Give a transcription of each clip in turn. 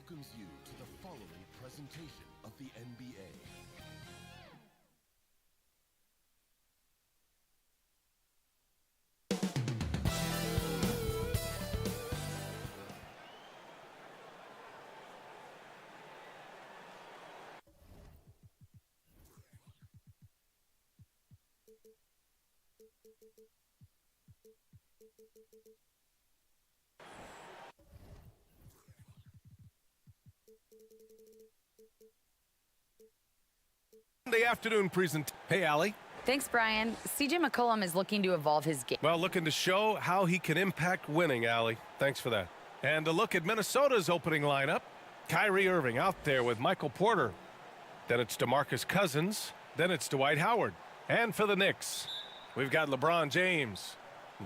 welcomes you to the following presentation of the NBA. Sunday afternoon Hey, Allie. Thanks, Brian. CJ McCollum is looking to evolve his game. Well, looking to show how he can impact winning, Allie. Thanks for that. And a look at Minnesota's opening lineup. Kyrie Irving out there with Michael Porter. Then it's DeMarcus Cousins. Then it's Dwight Howard. And for the Knicks, we've got LeBron James.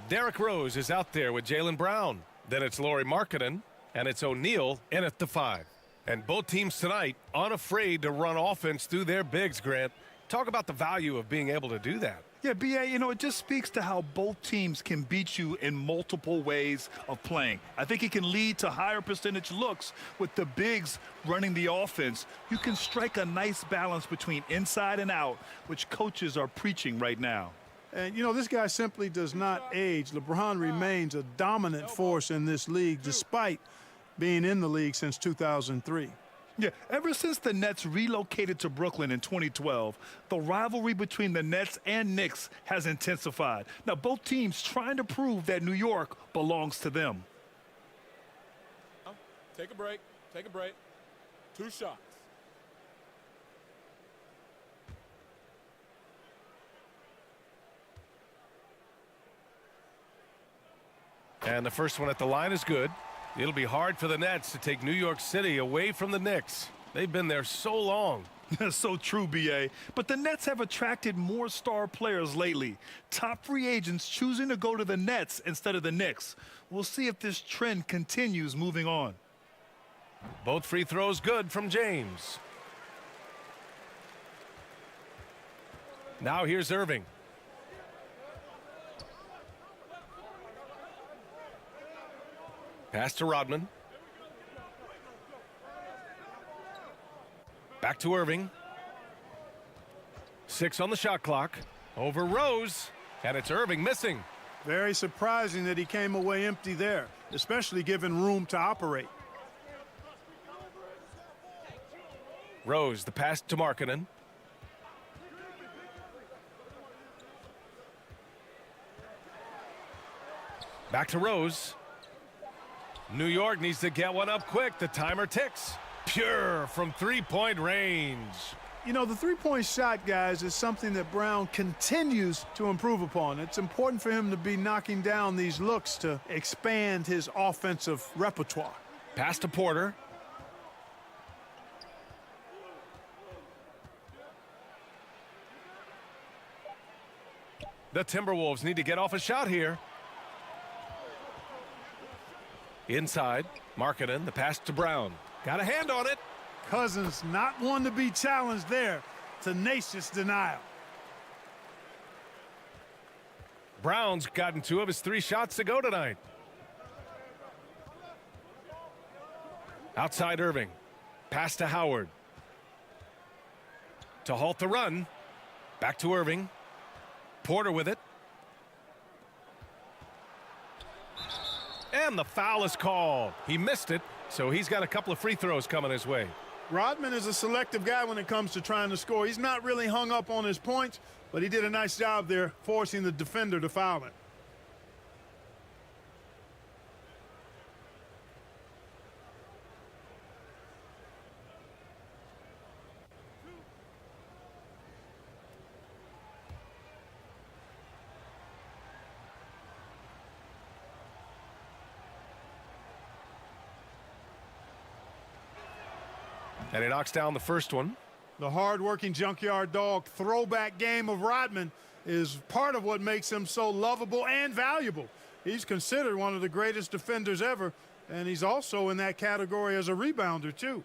Derrick Rose is out there with Jalen Brown. Then it's Lauri Markkanen. And it's O'Neal in at the 5. And both teams tonight unafraid to run offense through their bigs, Grant. Talk about the value of being able to do that. Yeah, B.A., it just speaks to how both teams can beat you in multiple ways of playing. I think it can lead to higher percentage looks with the bigs running the offense. You can strike a nice balance between inside and out, which coaches are preaching right now. And, this guy simply does not age. LeBron remains a dominant force in this league despite being in the league since 2003. Yeah, ever since the Nets relocated to Brooklyn in 2012, the rivalry between the Nets and Knicks has intensified. Now, both teams trying to prove that New York belongs to them. Take a break. Take a break. 2 shots. And the first one at the line is good. It'll be hard for the Nets to take New York City away from the Knicks. They've been there so long. So true, B.A. But the Nets have attracted more star players lately. Top free agents choosing to go to the Nets instead of the Knicks. We'll see if this trend continues moving on. Both free throws good from James. Now here's Irving. Pass to Rodman. Back to Irving. 6 on the shot clock. Over Rose. And it's Irving missing. Very surprising that he came away empty there, especially given room to operate. Rose, the pass to Markkanen. Back to Rose. New York needs to get one up quick. The timer ticks. Pure from three-point range. The three-point shot, guys, is something that Brown continues to improve upon. It's important for him to be knocking down these looks to expand his offensive repertoire. Pass to Porter. The Timberwolves need to get off a shot here. Inside, Markkanen, the pass to Brown. Got a hand on it. Cousins not one to be challenged there. Tenacious denial. Brown's gotten 2 of his 3 shots to go tonight. Outside Irving. Pass to Howard. To halt the run. Back to Irving. Porter with it. And the foul is called. He missed it, so he's got a couple of free throws coming his way. Rodman is a selective guy when it comes to trying to score. He's not really hung up on his points, but he did a nice job there forcing the defender to foul him. And he knocks down the first one. The hard-working junkyard dog throwback game of Rodman is part of what makes him so lovable and valuable. He's considered one of the greatest defenders ever, and he's also in that category as a rebounder, too.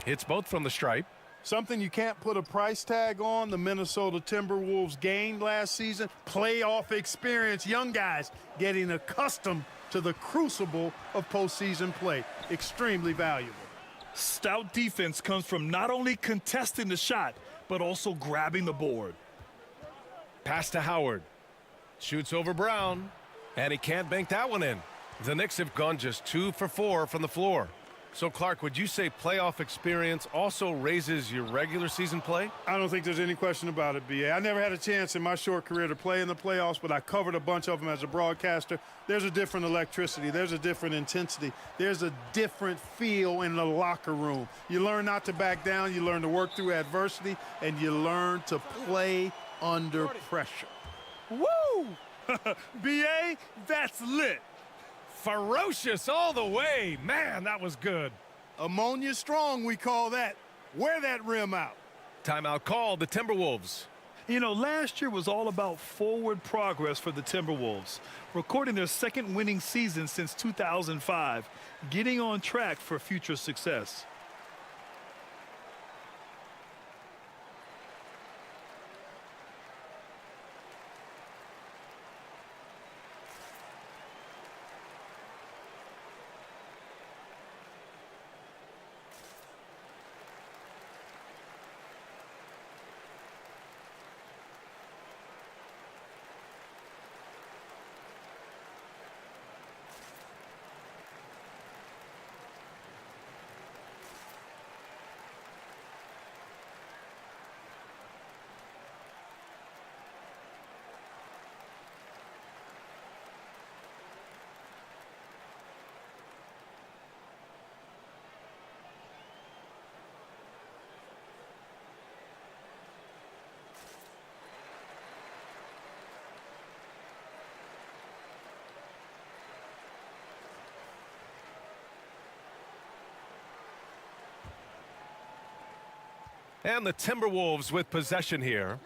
Hits both from the stripe. Something you can't put a price tag on, the Minnesota Timberwolves gained last season. Playoff experience, young guys getting accustomed to the crucible of postseason play. Extremely valuable. Stout defense comes from not only contesting the shot, but also grabbing the board. Pass to Howard. Shoots over Brown. And he can't bank that one in. The Knicks have gone just 2 for 4 from the floor. So, Clark, would you say playoff experience also raises your regular season play? I don't think there's any question about it, B.A. I never had a chance in my short career to play in the playoffs, but I covered a bunch of them as a broadcaster. There's a different electricity. There's a different intensity. There's a different feel in the locker room. You learn not to back down. You learn to work through adversity, and you learn to play under pressure. Woo! B.A., that's lit. Ferocious all the way. Man, that was good. Ammonia strong, we call that. Wear that rim out. Timeout called, the Timberwolves. You know, last year was all about forward progress for the Timberwolves, recording their second winning season since 2005, getting on track for future success. And the Timberwolves with possession here.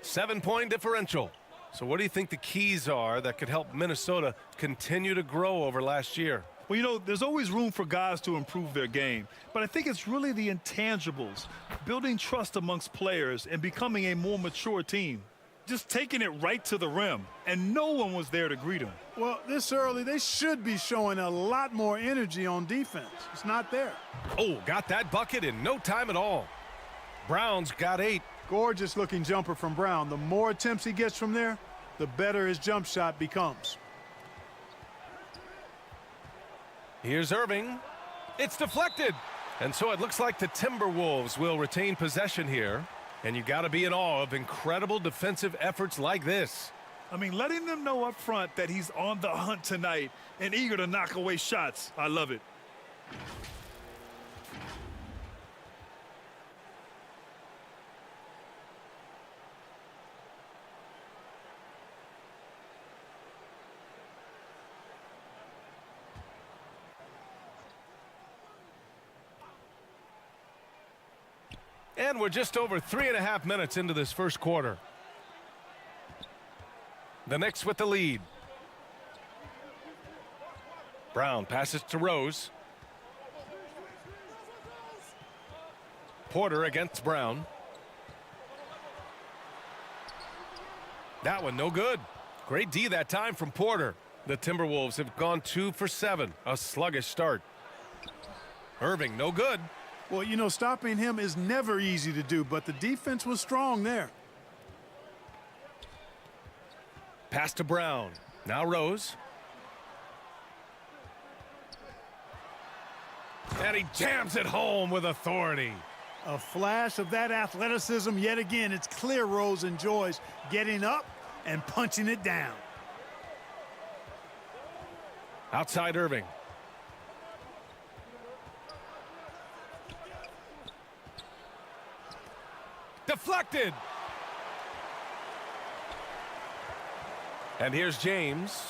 7-point differential. So what do you think the keys are that could help Minnesota continue to grow over last year? Well, you know, there's always room for guys to improve their game, but I think it's really the intangibles, building trust amongst players and becoming a more mature team. Just taking it right to the rim, and no one was there to greet him. Well, this early, they should be showing a lot more energy on defense. It's not there. Oh, got that bucket in no time at all. Brown's got 8. Gorgeous looking jumper from Brown. The more attempts he gets from there, the better his jump shot becomes. Here's Irving. It's deflected. And so it looks like the Timberwolves will retain possession here. And you got to be in awe of incredible defensive efforts like this. I mean, letting them know up front that he's on the hunt tonight and eager to knock away shots. I love it. And we're just over 3.5 minutes into this first quarter. The Knicks with the lead. Brown passes to Rose. Porter against Brown. That one no good. Great D that time from Porter. The Timberwolves have gone 2 for 7. A sluggish start. Irving no good. Well, you know, stopping him is never easy to do, but the defense was strong there. Pass to Brown. Now Rose. And he jams it home with authority. A flash of that athleticism yet again. It's clear Rose enjoys getting up and punching it down. Outside Irving. Deflected. And here's James.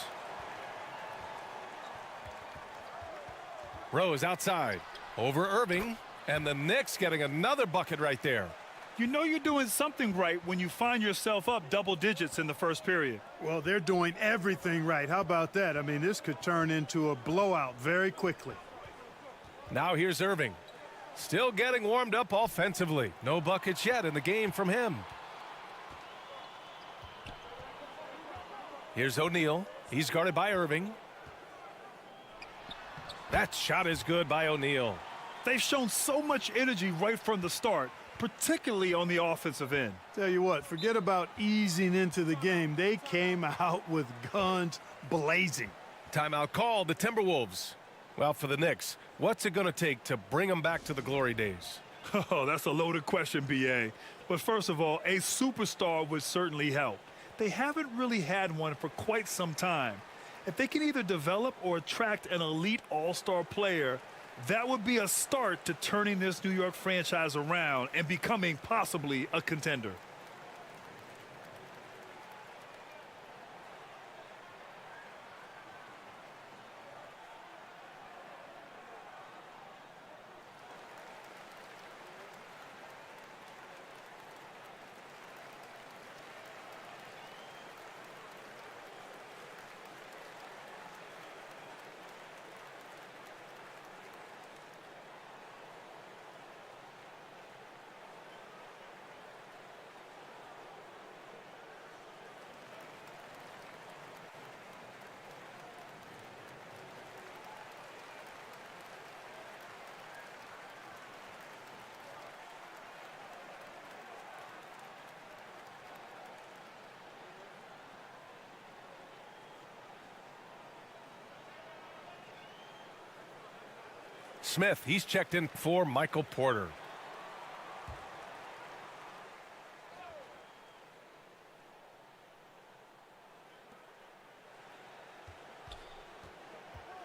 Rose outside. Over Irving. And the Knicks getting another bucket right there. You know you're doing something right when you find yourself up double digits in the first period. Well, they're doing everything right. How about that? I mean, this could turn into a blowout very quickly. Now here's Irving. Still getting warmed up offensively. No buckets yet in the game from him. Here's O'Neal. He's guarded by Irving. That shot is good by O'Neal. They've shown so much energy right from the start, particularly on the offensive end. Tell you what, forget about easing into the game. They came out with guns blazing. Timeout called, the Timberwolves. Well, for the Knicks, what's it going to take to bring them back to the glory days? Oh, that's a loaded question, B.A. But first of all, a superstar would certainly help. They haven't really had one for quite some time. If they can either develop or attract an elite all-star player, that would be a start to turning this New York franchise around and becoming possibly a contender. Smith, he's checked in for Michael Porter.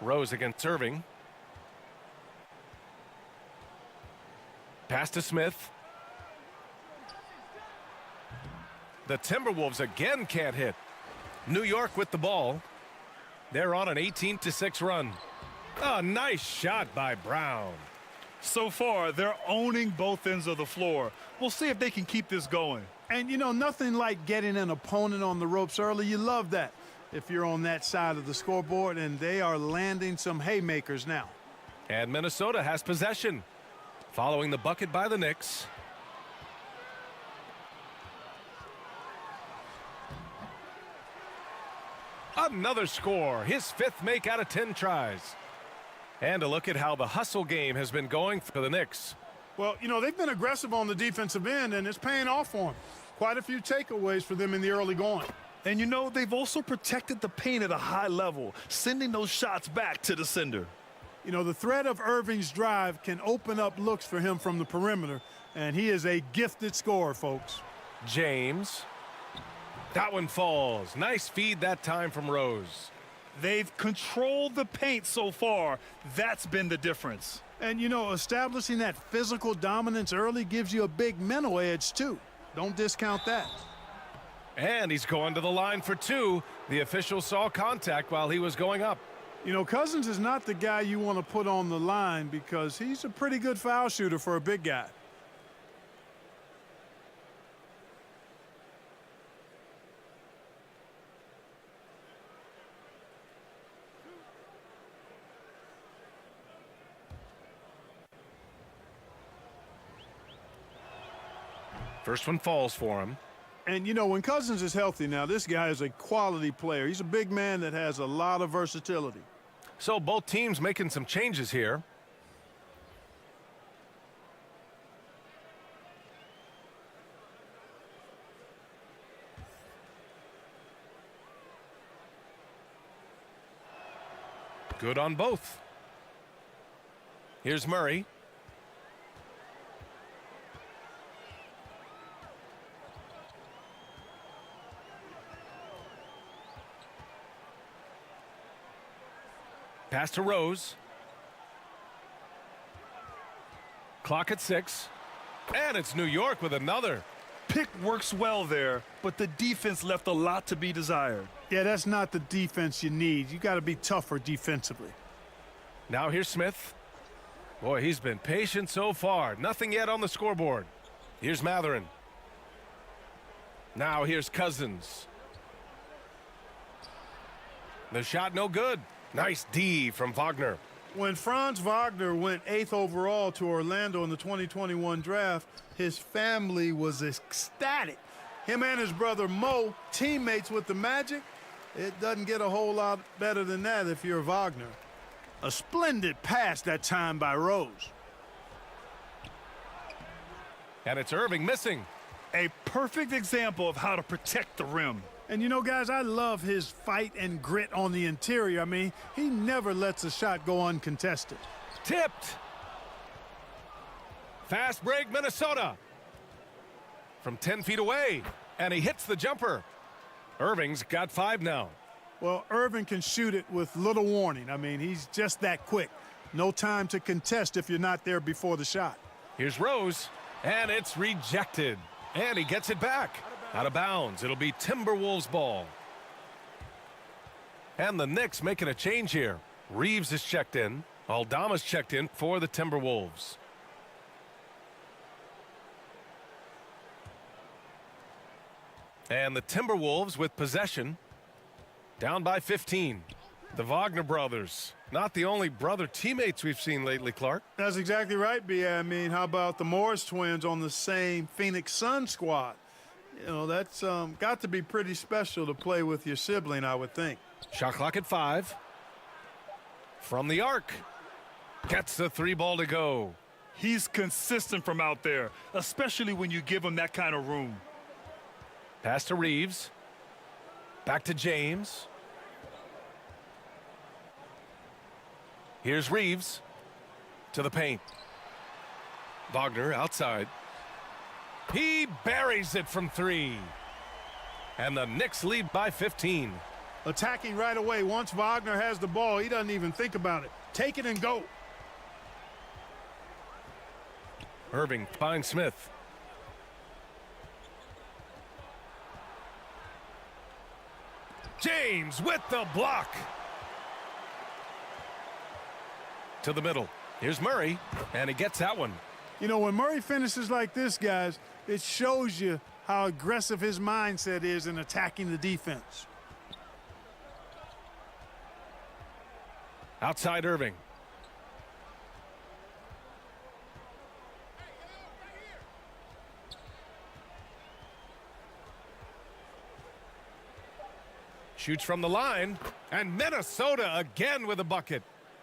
Rose against Irving. Pass to Smith. The Timberwolves again can't hit. New York with the ball. They're on an 18-6 run. A nice shot by Brown. So far, they're owning both ends of the floor. We'll see if they can keep this going. And, you know, nothing like getting an opponent on the ropes early. You love that if you're on that side of the scoreboard, and they are landing some haymakers now. And Minnesota has possession. Following the bucket by the Knicks. Another score. His fifth make out of 10 tries. And a look at how the hustle game has been going for the Knicks. Well, you know, they've been aggressive on the defensive end, and it's paying off for them. Quite a few takeaways for them in the early going. And, you know, they've also protected the paint at a high level, sending those shots back to the sender. You know, the threat of Irving's drive can open up looks for him from the perimeter, and he is a gifted scorer, folks. James. That one falls. Nice feed that time from Rose. They've controlled the paint so far. That's been the difference. And, you know, establishing that physical dominance early gives you a big mental edge, too. Don't discount that. And he's going to the line for two. The official saw contact while he was going up. You know, Cousins is not the guy you want to put on the line because he's a pretty good foul shooter for a big guy. First one falls for him. And, you know, when Cousins is healthy now, this guy is a quality player. He's a big man that has a lot of versatility. So both teams making some changes here. Good on both. Here's Murray. Pass to Rose. Clock at 6. And it's New York with another. Pick works well there, but the defense left a lot to be desired. Yeah, that's not the defense you need. You got to be tougher defensively. Now here's Smith. Boy, he's been patient so far. Nothing yet on the scoreboard. Here's Matherin. Now here's Cousins. The shot no good. Nice D from Wagner. When Franz Wagner went 8th overall to Orlando in the 2021 draft, his family was ecstatic. Him and his brother Mo, teammates with the Magic. It doesn't get a whole lot better than that if you're Wagner. A splendid pass that time by Rose. And it's Irving missing. A perfect example of how to protect the rim. And you know, guys, I love his fight and grit on the interior. I mean, he never lets a shot go uncontested. Tipped. Fast break, Minnesota. From 10 feet away, and he hits the jumper. Irving's got 5 now. Well, Irving can shoot it with little warning. I mean, he's just that quick. No time to contest if you're not there before the shot. Here's Rose, and it's rejected. And he gets it back. Out of bounds. It'll be Timberwolves ball. And the Knicks making a change here. Reeves is checked in. Aldama's checked in for the Timberwolves. And the Timberwolves with possession. Down by 15. The Wagner brothers. Not the only brother teammates we've seen lately, Clark. That's exactly right, B.A. I mean, how about the Morris twins on the same Phoenix Sun squad? You know, that's got to be pretty special to play with your sibling, I would think. Shot clock at 5. From the arc. Gets the 3 ball to go. He's consistent from out there, especially when you give him that kind of room. Pass to Reeves. Back to James. Here's Reeves. To the paint. Wagner outside. He buries it from 3. And the Knicks lead by 15. Attacking right away. Once Wagner has the ball, he doesn't even think about it. Take it and go. Irving finds Smith. James with the block. To the middle. Here's Murray, and he gets that one. You know, when Murray finishes like this, guys, it shows you how aggressive his mindset is in attacking the defense. Outside Irving. Shoots from the line, and Minnesota again with a bucket.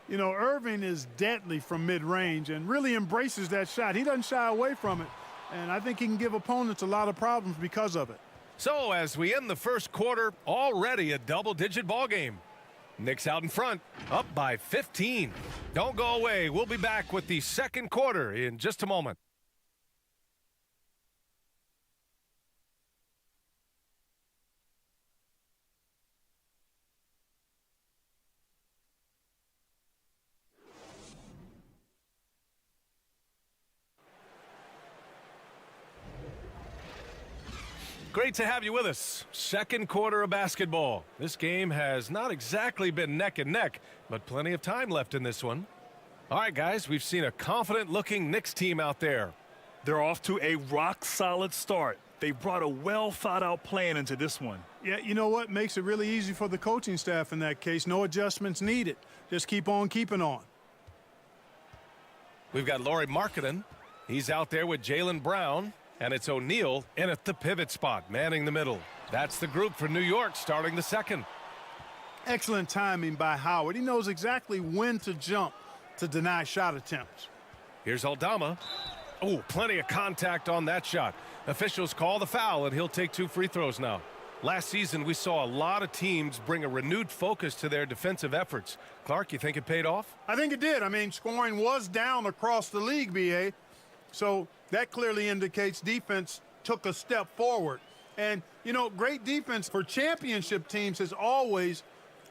You know, Irving is deadly from mid-range and really embraces that shot. He doesn't shy away from it, and I think he can give opponents a lot of problems because of it. So as we end the first quarter, already a double-digit ball game. Knicks out in front, up by 15. Don't go away. We'll be back with the second quarter in just a moment. Great to have you with us. Second quarter of basketball. This game has not exactly been neck and neck, but plenty of time left in this one. All right, guys, we've seen a confident-looking Knicks team out there. They're off to a rock-solid start. They brought a well-thought-out plan into this one. Yeah, you know what? Makes it really easy for the coaching staff in that case. No adjustments needed. Just keep on keeping on. We've got Lauri Markkanen. He's out there with Jaylen Brown. And it's O'Neal in at the pivot spot, manning the middle. That's the group for New York starting the second. Excellent timing by Howard. He knows exactly when to jump to deny shot attempts. Here's Aldama. Oh, plenty of contact on that shot. Officials call the foul, and he'll take 2 free throws now. Last season, we saw a lot of teams bring a renewed focus to their defensive efforts. Clark, you think it paid off? I think it did. I mean, scoring was down across the league, B.A., so that clearly indicates defense took a step forward. And, you know, great defense for championship teams has always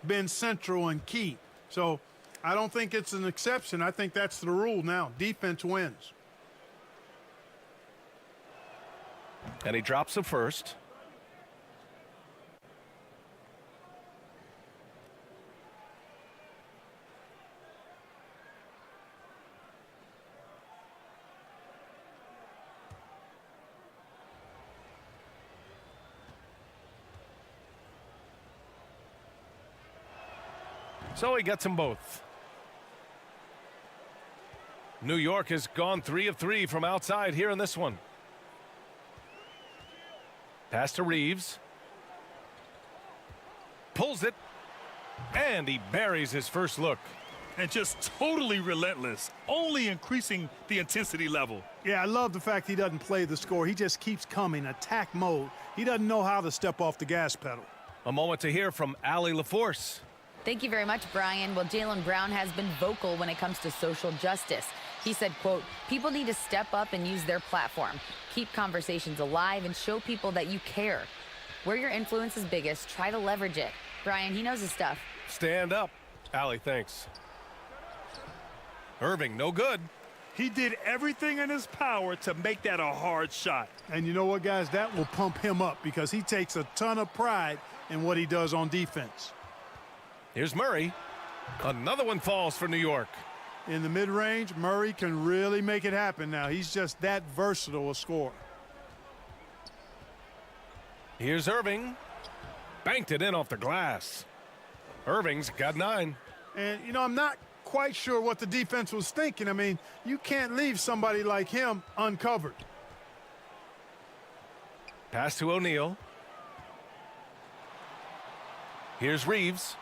been central and key. So I don't think it's an exception. I think that's the rule now. Defense wins. And he drops the first. So he gets them both. New York has gone 3 of 3 from outside here in this one. Pass to Reeves. Pulls it. And he buries his first look. And just totally relentless, only increasing the intensity level. Yeah, I love the fact he doesn't play the score. He just keeps coming, attack mode. He doesn't know how to step off the gas pedal. A moment to hear from Allie LaForce. Thank you very much, Brian. Well, Jaylen Brown has been vocal when it comes to social justice. He said, quote, people need to step up and use their platform. Keep conversations alive and show people that you care. Where your influence is biggest, try to leverage it. Brian, he knows his stuff. Stand up. Allie, thanks. Irving, no good. He did everything in his power to make that a hard shot. And you know what, guys? That will pump him up because he takes a ton of pride in what he does on defense. Here's Murray. Another one falls for New York. In the mid-range, Murray can really make it happen now. He's just that versatile a scorer. Here's Irving. Banked it in off the glass. Irving's got 9. And, you know, I'm not quite sure what the defense was thinking. I mean, you can't leave somebody like him uncovered. Pass to O'Neal. Here's Reeves.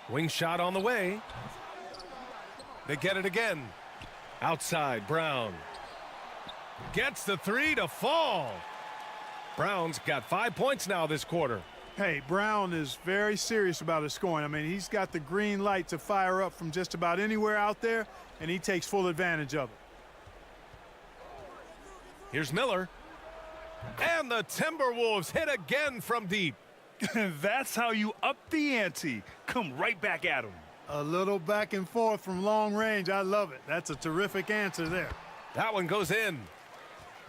Wing shot on the way. They get it again. Outside, Brown. Gets the 3 to fall. Brown's got 5 points now this quarter. Hey, Brown is very serious about his scoring. I mean, he's got the green light to fire up from just about anywhere out there, and he takes full advantage of it. Here's Miller. And the Timberwolves hit again from deep. That's how you up the ante. Come right back at him. A little back and forth from long range. I love it. That's a terrific answer there. That one goes in.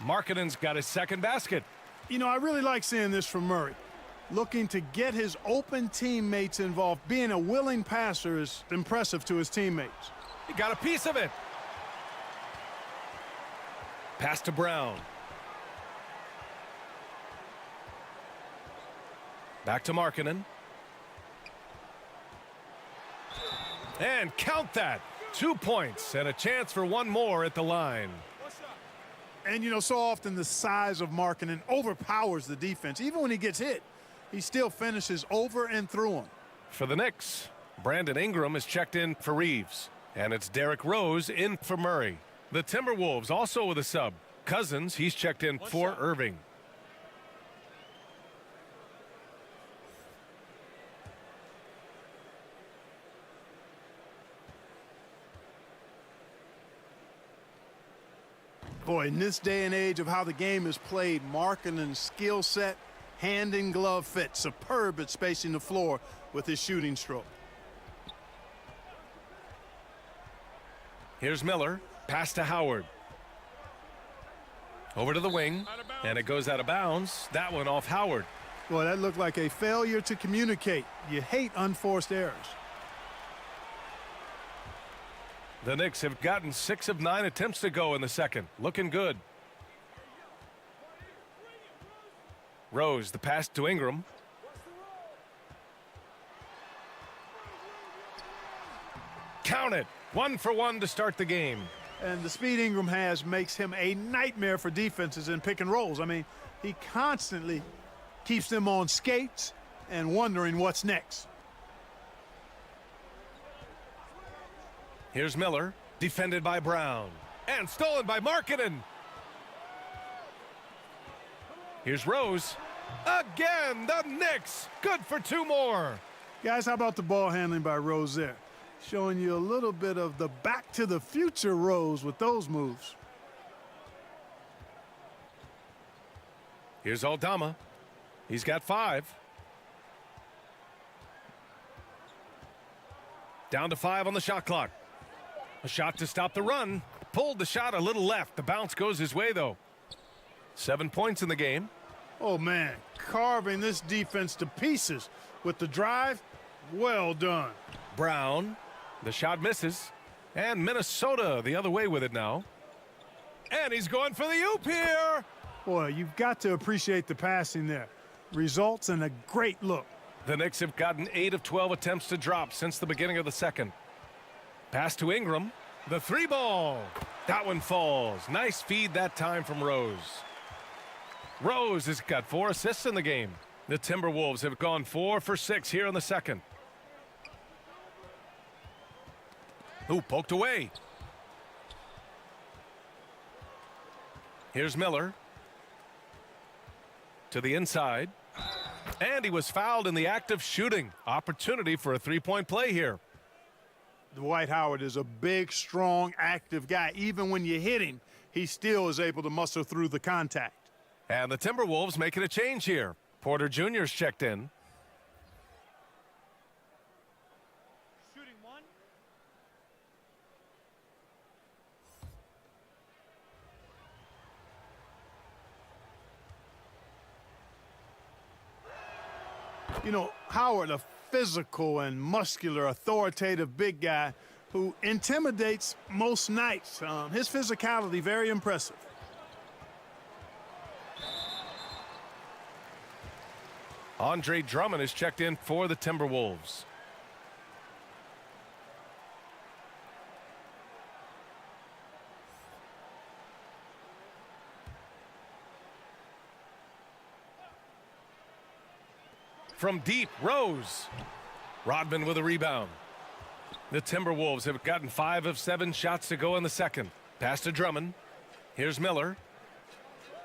Markkanen's got his second basket. You know, I really like seeing this from Murray. Looking to get his open teammates involved. Being a willing passer is impressive to his teammates. He got a piece of it. Pass to Brown. Back to Markkanen. And count that. 2 points and a chance for one more at the line. And, you know, so often the size of Markkanen overpowers the defense. Even when he gets hit, he still finishes over and through him. For the Knicks, Brandon Ingram is checked in for Reeves. And it's Derrick Rose in for Murray. The Timberwolves also with a sub. Cousins, he's checked in for Irving. Boy, in this day and age of how the game is played, Markkanen's skill set, hand and glove fit, superb at spacing the floor with his shooting stroke. Here's Miller. Pass to Howard. Over to the wing. And it goes out of bounds. That one off Howard. Boy, that looked like a failure to communicate. You hate unforced errors. The Knicks have gotten 6 of 9 attempts to go in the second. Looking good. Rose, the pass to Ingram. Count it. 1 for 1 to start the game. And the speed Ingram has makes him a nightmare for defenses in pick and rolls. I mean, he constantly keeps them on skates and wondering what's next. Here's Miller, defended by Brown, and stolen by Markkanen. Here's Rose. Again, the Knicks. Good for 2 more. Guys, how about the ball handling by Rose there? Showing you a little bit of the back to the future Rose with those moves. Here's Aldama. He's got 5. Down to 5 on the shot clock. A shot to stop the run. Pulled the shot a little left. The bounce goes his way, though. 7 points in the game. Oh, man, carving this defense to pieces with the drive. Well done. Brown. The shot misses. And Minnesota the other way with it now. And he's going for the oop here. Boy, you've got to appreciate the passing there. Results in a great look. The Knicks have gotten 8 of 12 attempts to drop since the beginning of the second. Pass to Ingram. The three ball. That one falls. Nice feed that time from Rose. Rose has got 4 assists in the game. The Timberwolves have gone 4 for 6 here in the second. Ooh, poked away. Here's Miller. To the inside. And he was fouled in the act of shooting. Opportunity for a three-point play here. Dwight Howard is a big, strong, active guy. Even when you hit him, he still is able to muster through the contact. And the Timberwolves making a change here. Porter Jr.'s checked in. Shooting 1. You know, Howard, a physical and muscular, authoritative big guy who intimidates most nights. His physicality, very impressive. Andre Drummond is checked in for the Timberwolves. From deep, Rose. Rodman with a rebound. The Timberwolves have gotten 5 of 7 shots to go in the second. Pass to Drummond. Here's Miller.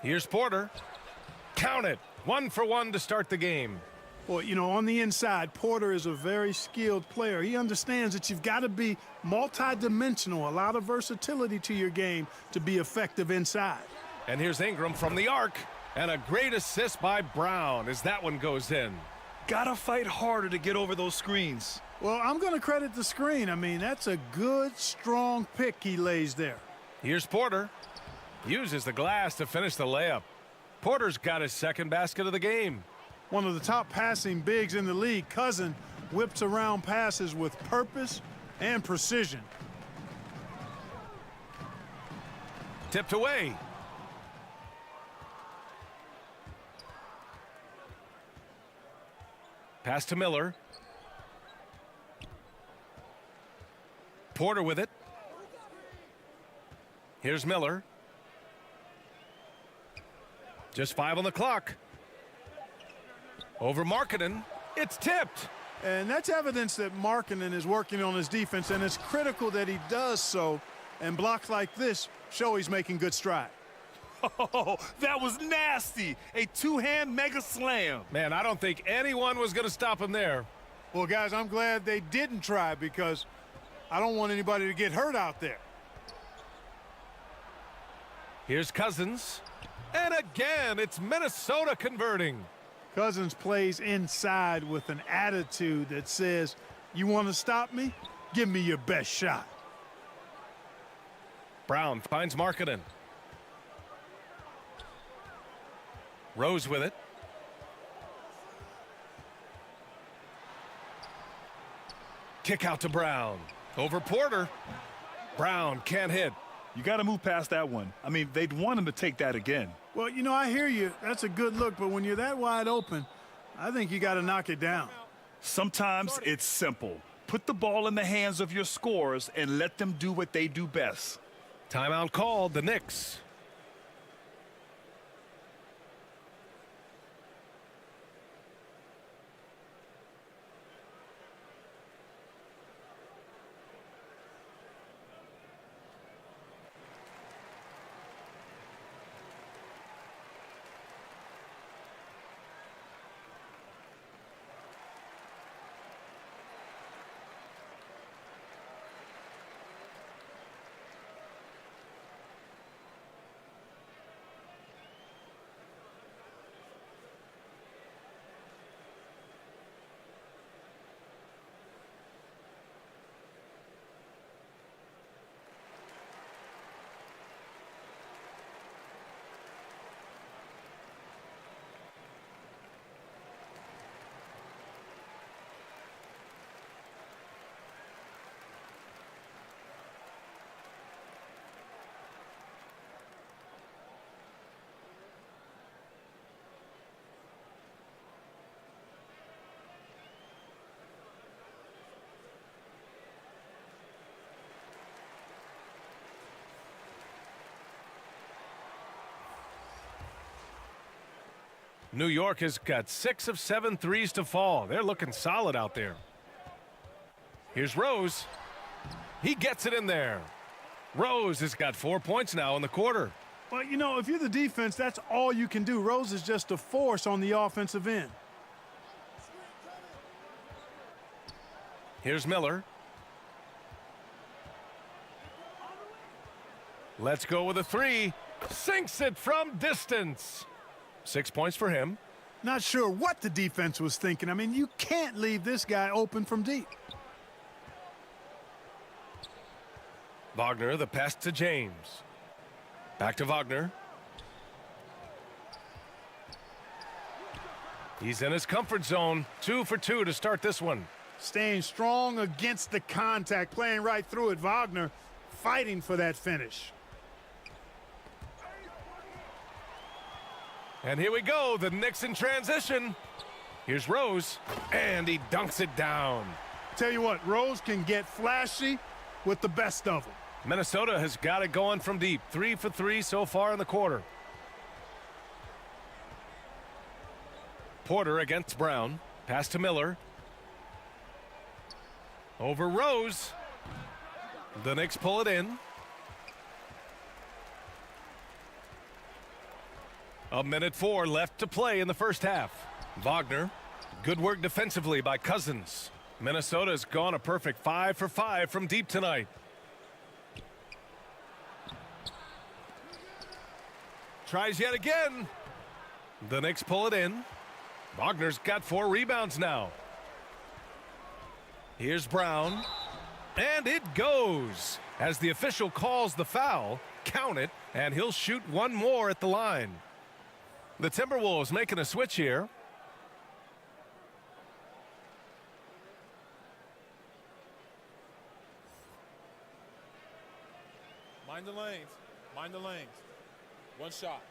Here's Porter. Count it. 1 for 1 to start the game. Well, you know, on the inside, Porter is a very skilled player. He understands that you've got to be multi-dimensional, a lot of versatility to your game to be effective inside. And here's Ingram from the arc. And a great assist by Brown as that one goes in. Gotta fight harder to get over those screens. Well, I'm going to credit the screen. I mean, that's a good, strong pick he lays there. Here's Porter. Uses the glass to finish the layup. Porter's got his second basket of the game. One of the top passing bigs in the league, Cousin whips around passes with purpose and precision. Tipped away. Pass to Miller. Porter with it. Here's Miller. Just 5 on the clock. Over Markkanen. It's tipped. And that's evidence that Markkanen is working on his defense, and it's critical that he does so. And blocks like this show he's making good stride. Oh, that was nasty. A two-hand mega slam. Man, I don't think anyone was going to stop him there. Well, guys, I'm glad they didn't try because I don't want anybody to get hurt out there. Here's Cousins. And again, it's Minnesota converting. Cousins plays inside with an attitude that says, you want to stop me? Give me your best shot. Brown finds Markkanen. Rose with it. Kick out to Brown. Over Porter. Brown can't hit. You got to move past that one. I mean, they'd want him to take that again. Well, you know, I hear you. That's a good look, but when you're that wide open, I think you got to knock it down. Sometimes it's simple. Put the ball in the hands of your scorers and let them do what they do best. Timeout called, the Knicks. New York has got 6 of 7 threes to fall. They're looking solid out there. Here's Rose. He gets it in there. Rose has got 4 points now in the quarter. Well, you know, if you're the defense, that's all you can do. Rose is just a force on the offensive end. Here's Miller. Let's go with a 3. Sinks it from distance. 6 points for him. Not sure what the defense was thinking. I mean, you can't leave this guy open from deep. Wagner, the pass to James. Back to Wagner. He's in his comfort zone. 2 for 2 to start this one. Staying strong against the contact, playing right through it. Wagner fighting for that finish. And here we go, the Knicks in transition. Here's Rose, and he dunks it down. Tell you what, Rose can get flashy with the best of them. Minnesota has got it going from deep. 3 for 3 so far in the quarter. Porter against Brown. Pass to Miller. Over Rose. The Knicks pull it in. A minute 4 left to play in the first half. Wagner. Good work defensively by Cousins. Minnesota's gone a perfect 5 for 5 from deep tonight. Tries yet again. The Knicks pull it in. Wagner's got 4 rebounds now. Here's Brown. And it goes. As the official calls the foul, count it, and he'll shoot 1 more at the line. The Timberwolves making a switch here. Mind the lanes. Mind the lanes. 1 shot.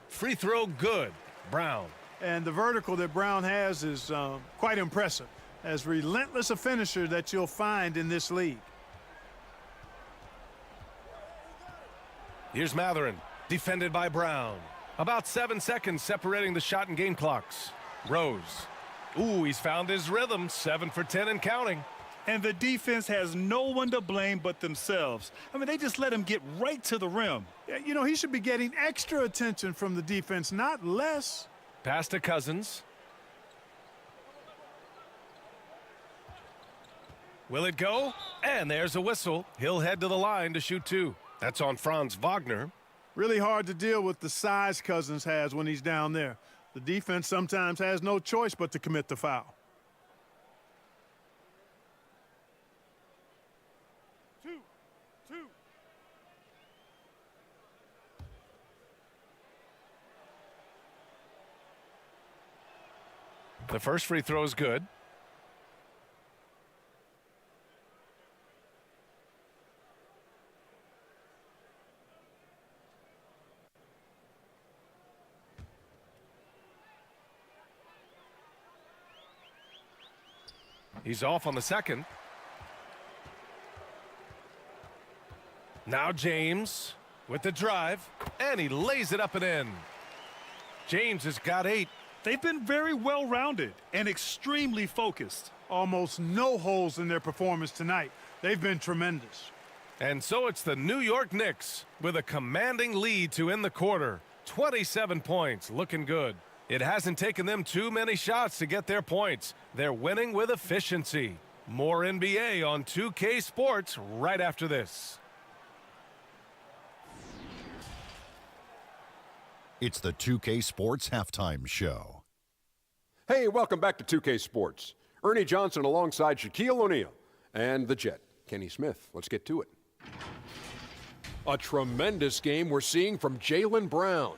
Free throw good. Brown. And the vertical that Brown has is quite impressive. As relentless a finisher that you'll find in this league. Here's Matherin, defended by Brown. About 7 seconds separating the shot and game clocks. Rose. Ooh, he's found his rhythm. 7 for 10 and counting. And the defense has no one to blame but themselves. I mean, they just let him get right to the rim. Yeah, you know, he should be getting extra attention from the defense, not less. Pass to Cousins. Will it go? And there's a whistle. He'll head to the line to shoot 2. That's on Franz Wagner. Really hard to deal with the size Cousins has when he's down there. The defense sometimes has no choice but to commit the foul. 2, 2. The first free throw is good. He's off on the second. Now James with the drive, and he lays it up and in. James has got 8. They've been very well-rounded and extremely focused. Almost no holes in their performance tonight. They've been tremendous. And so it's the New York Knicks with a commanding lead to end the quarter. 27 points, looking good. It hasn't taken them too many shots to get their points. They're winning with efficiency. More NBA on 2K Sports right after this. It's the 2K Sports Halftime Show. Hey, welcome back to 2K Sports. Ernie Johnson alongside Shaquille O'Neal and the Jet, Kenny Smith. Let's get to it. A tremendous game we're seeing from Jalen Brown.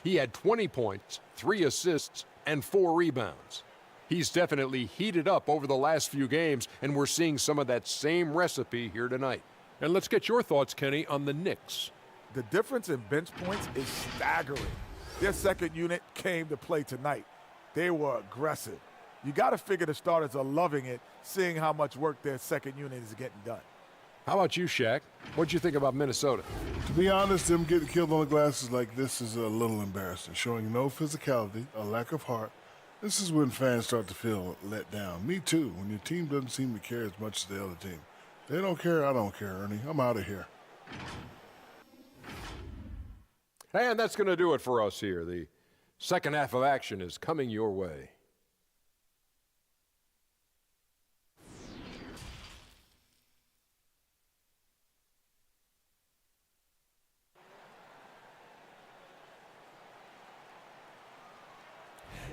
He had 20 points, 3 assists, and 4 rebounds. He's definitely heated up over the last few games, and we're seeing some of that same recipe here tonight. And let's get your thoughts, Kenny, on the Knicks. The difference in bench points is staggering. Their second unit came to play tonight. They were aggressive. You got to figure the starters are loving it, seeing how much work their second unit is getting done. How about you, Shaq? What'd you think about Minnesota? To be honest, them getting killed on the glasses like this is a little embarrassing, showing no physicality, a lack of heart. This is when fans start to feel let down. Me too, when your team doesn't seem to care as much as the other team. They don't care, I don't care, Ernie. I'm out of here. And that's going to do it for us here. The second half of action is coming your way.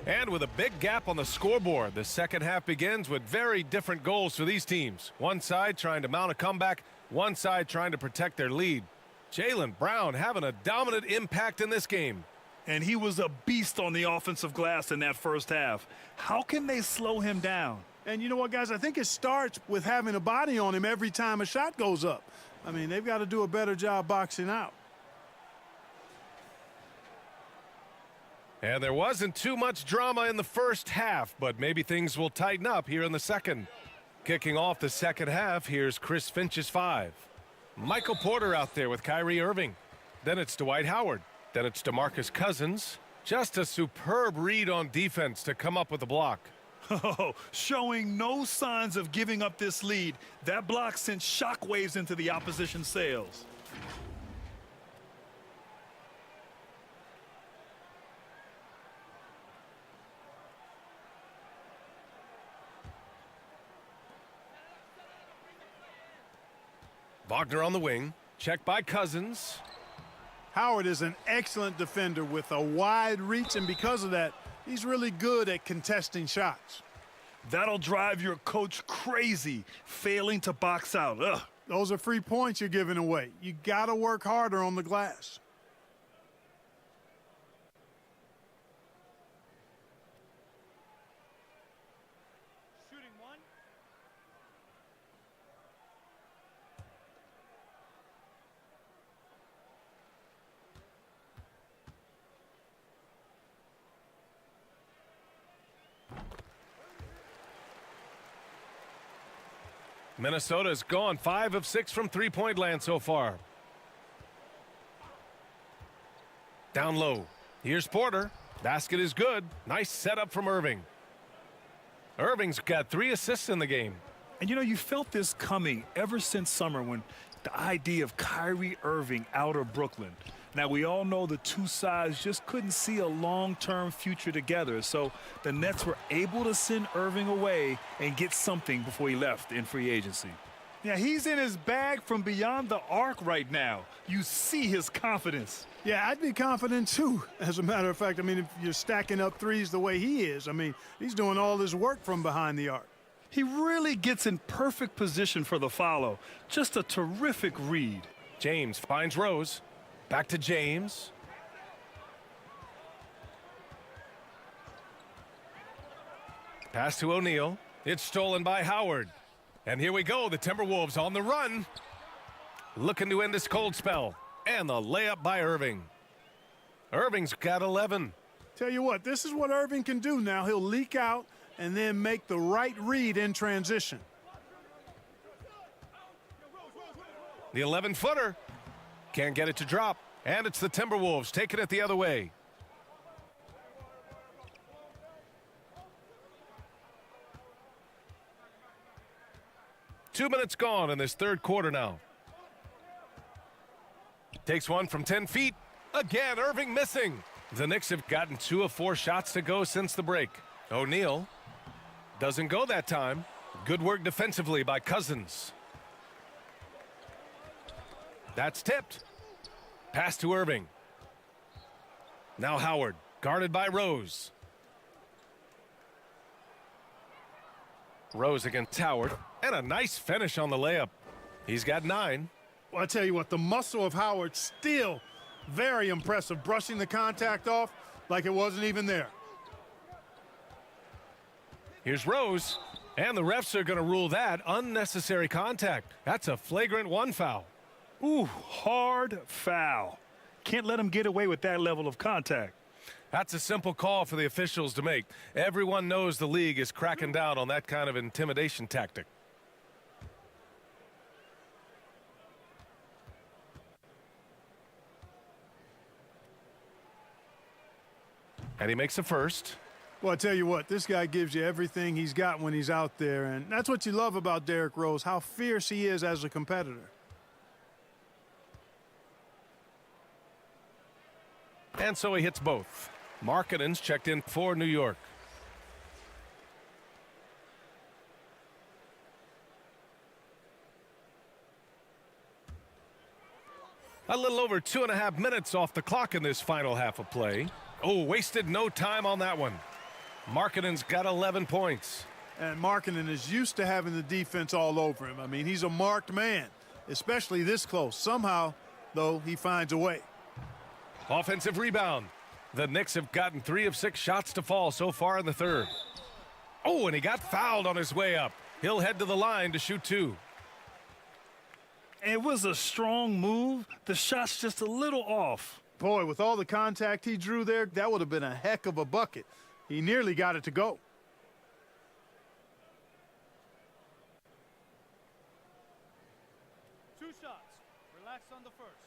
And with a big gap on the scoreboard, the second half begins with very different goals for these teams. One side trying to mount a comeback, one side trying to protect their lead. Jalen Brown having a dominant impact in this game. And he was a beast on the offensive glass in that first half. How can they slow him down? And you know what, guys? I think it starts with having a body on him every time a shot goes up. I mean, they've got to do a better job boxing out. And there wasn't too much drama in the first half, but maybe things will tighten up here in the second. Kicking off the second half, here's Chris Finch's 5. Michael Porter out there with Kyrie Irving. Then it's Dwight Howard. Then it's DeMarcus Cousins. Just a superb read on defense to come up with the block. Oh, showing no signs of giving up this lead. That block sent shockwaves into the opposition's sails. Wagner on the wing. Check by Cousins. Howard is an excellent defender with a wide reach, and because of that, he's really good at contesting shots. That'll drive your coach crazy, failing to box out. Ugh. Those are free points you're giving away. You got to work harder on the glass. Shooting one. Minnesota's gone 5 of 6 from three-point land so far. Down low. Here's Porter. Basket is good. Nice setup from Irving. Irving's got 3 assists in the game. And you know, you felt this coming ever since summer when the idea of Kyrie Irving out of Brooklyn. Now, we all know the two sides just couldn't see a long-term future together, so the Nets were able to send Irving away and get something before he left in free agency. Yeah, he's in his bag from beyond the arc right now. You see his confidence. Yeah, I'd be confident too. As a matter of fact, I mean, if you're stacking up threes the way he is, I mean, he's doing all this work from behind the arc. He really gets in perfect position for the follow. Just a terrific read. James finds Rose. Back to James. Pass to O'Neal. It's stolen by Howard. And here we go, the Timberwolves on the run. Looking to end this cold spell. And the layup by Irving. Irving's got 11. Tell you what, this is what Irving can do now. He'll leak out and then make the right read in transition. The 11-footer. Can't get it to drop. And it's the Timberwolves taking it the other way. Two minutes gone in this third quarter now. Takes one from 10 feet. Again, Irving missing. The Knicks have gotten 2 of 4 shots to go since the break. O'Neal doesn't go that time. Good work defensively by Cousins. That's tipped. Pass to Irving. Now Howard, guarded by Rose. Rose against Howard, and a nice finish on the layup. He's got 9. Well, I tell you what, the muscle of Howard still very impressive, brushing the contact off like it wasn't even there. Here's Rose, and the refs are going to rule that unnecessary contact. That's a flagrant 1 foul. Ooh, hard foul. Can't let him get away with that level of contact. That's a simple call for the officials to make. Everyone knows the league is cracking down on that kind of intimidation tactic. And he makes a first. Well, I tell you what, this guy gives you everything he's got when he's out there, and that's what you love about Derrick Rose, how fierce he is as a competitor. And so he hits both. Markkanen's checked in for New York. A little over 2.5 minutes off the clock in this final half of play. Oh, wasted no time on that one. Markkanen's got 11 points. And Markkanen is used to having the defense all over him. I mean, he's a marked man, especially this close. Somehow, though, he finds a way. Offensive rebound. The Knicks have gotten 3 of 6 shots to fall so far in the third. Oh, and he got fouled on his way up. He'll head to the line to shoot 2. It was a strong move. The shot's just a little off. Boy, with all the contact he drew there, that would have been a heck of a bucket. He nearly got it to go. Two shots. Relax on the first.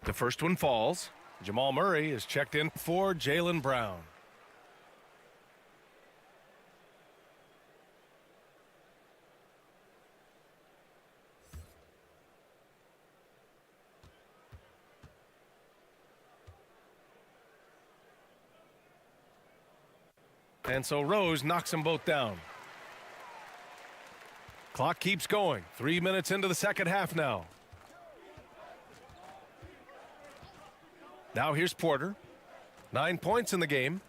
The first one falls. Jamal Murray is checked in for Jaylen Brown. And so Rose knocks them both down. Clock keeps going. 3 minutes into the second half now. Now here's Porter. 9 points in the game.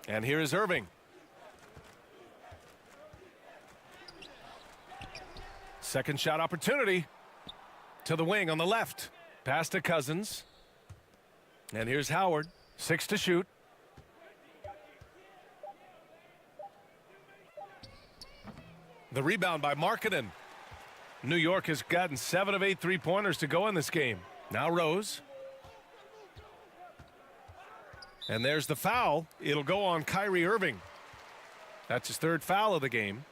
And here is Irving. Second shot opportunity. To the wing on the left. Pass to Cousins. And here's Howard. 6 to shoot. The rebound by Markkanen. New York has gotten 7 of 8 3-pointers to go in this game. Now Rose. And there's the foul. It'll go on Kyrie Irving. That's his 3rd foul of the game.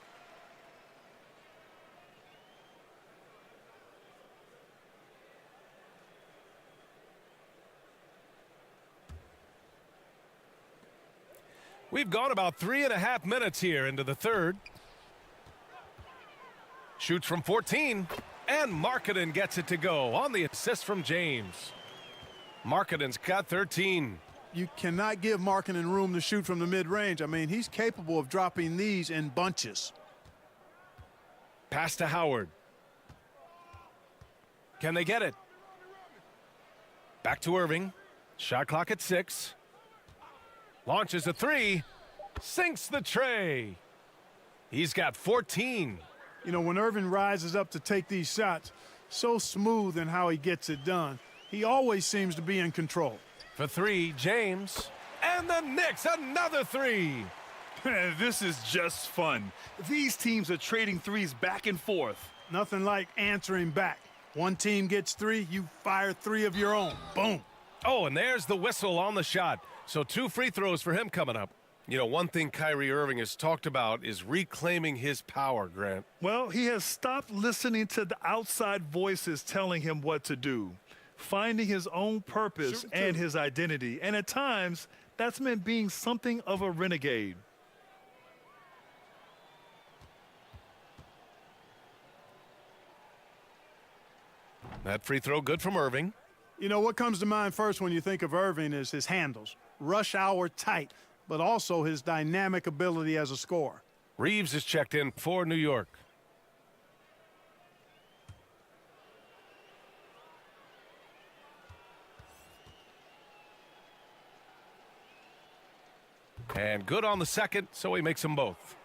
We've gone about 3.5 minutes here into the third. Shoots from 14, and Markkanen gets it to go on the assist from James. Markkanen's got 13. You cannot give Markkanen room to shoot from the mid-range. I mean, he's capable of dropping these in bunches. Pass to Howard. Can they get it? Back to Irving. Shot clock at 6. Launches a 3. Sinks the tray. He's got 14. You know, when Irving rises up to take these shots, so smooth in how he gets it done. He always seems to be in control. For 3, James. And the Knicks, another 3. This is just fun. These teams are trading threes back and forth. Nothing like answering back. One team gets 3, you fire 3 of your own. Boom. Oh, and there's the whistle on the shot. So 2 free throws for him coming up. You know, one thing Kyrie Irving has talked about is reclaiming his power, Grant. Well, he has stopped listening to the outside voices telling him what to do, finding his own purpose and his identity. And at times, that's meant being something of a renegade. That free throw good from Irving. You know, what comes to mind first when you think of Irving is his handles. Rush hour tight, but also his dynamic ability as a scorer. Reeves is checked in for New York. And good on the second, so he makes them both.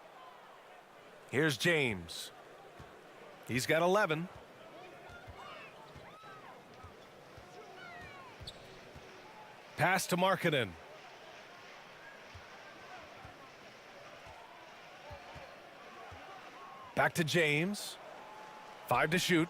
Here's James. He's got 11. Pass to Markkanen. Back to James. 5 to shoot.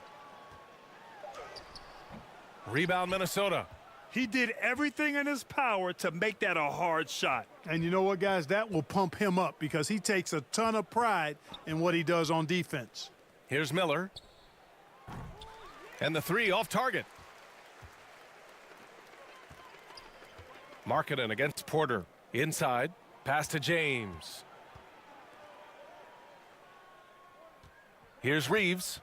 Rebound, Minnesota. He did everything in his power to make that a hard shot. And you know what, guys? That will pump him up because he takes a ton of pride in what he does on defense. Here's Miller. And the 3 off target. Markkanen against Porter. Inside. Pass to James. Here's Reeves.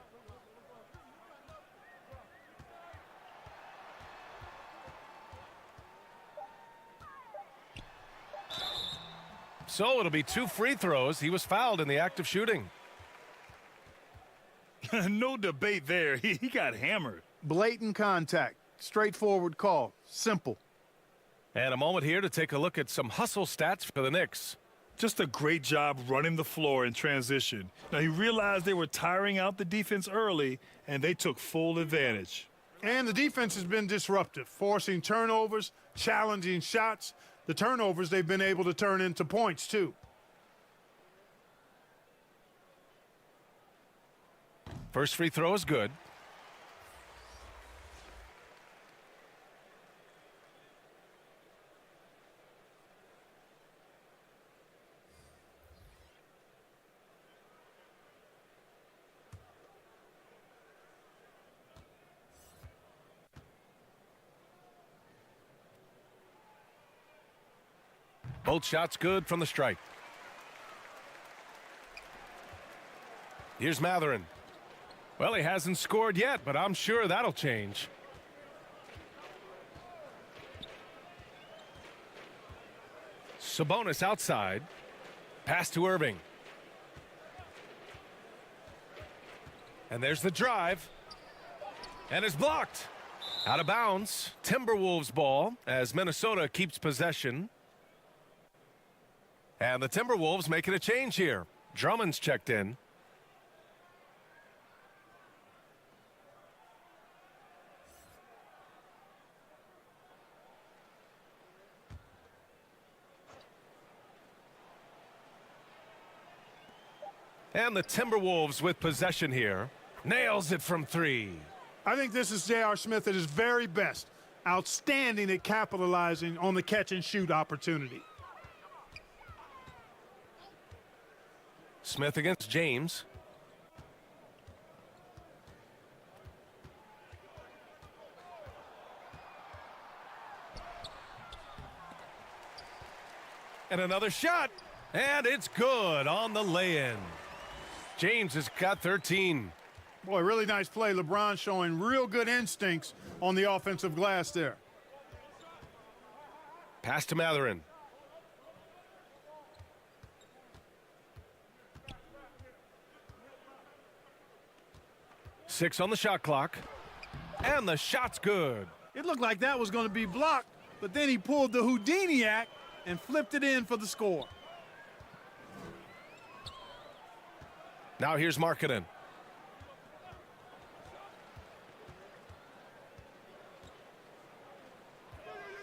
So it'll be 2 free throws. He was fouled in the act of shooting. No debate there. He got hammered. Blatant contact. Straightforward call. Simple. And a moment here to take a look at some hustle stats for the Knicks. Just a great job running the floor in transition. Now, he realized they were tiring out the defense early, and they took full advantage. And the defense has been disruptive, forcing turnovers, challenging shots. The turnovers they've been able to turn into points, too. First free throw is good. Both shots good from the strike. Here's Matherin. Well, he hasn't scored yet, but I'm sure that'll change. Sabonis outside. Pass to Irving. And there's the drive. And it's blocked. Out of bounds. Timberwolves ball as Minnesota keeps possession. And the Timberwolves making a change here. Drummond's checked in. And the Timberwolves with possession here. Nails it from 3. I think this is J.R. Smith at his very best. Outstanding at capitalizing on the catch-and-shoot opportunity. Smith against James. And another shot. And it's good on the lay-in. James has got 13. Boy, really nice play. LeBron showing real good instincts on the offensive glass there. Pass to Matherin. Six on the shot clock. And the shot's good. It looked like that was going to be blocked, but then he pulled the Houdini act and flipped it in for the score. Now here's Markkanen.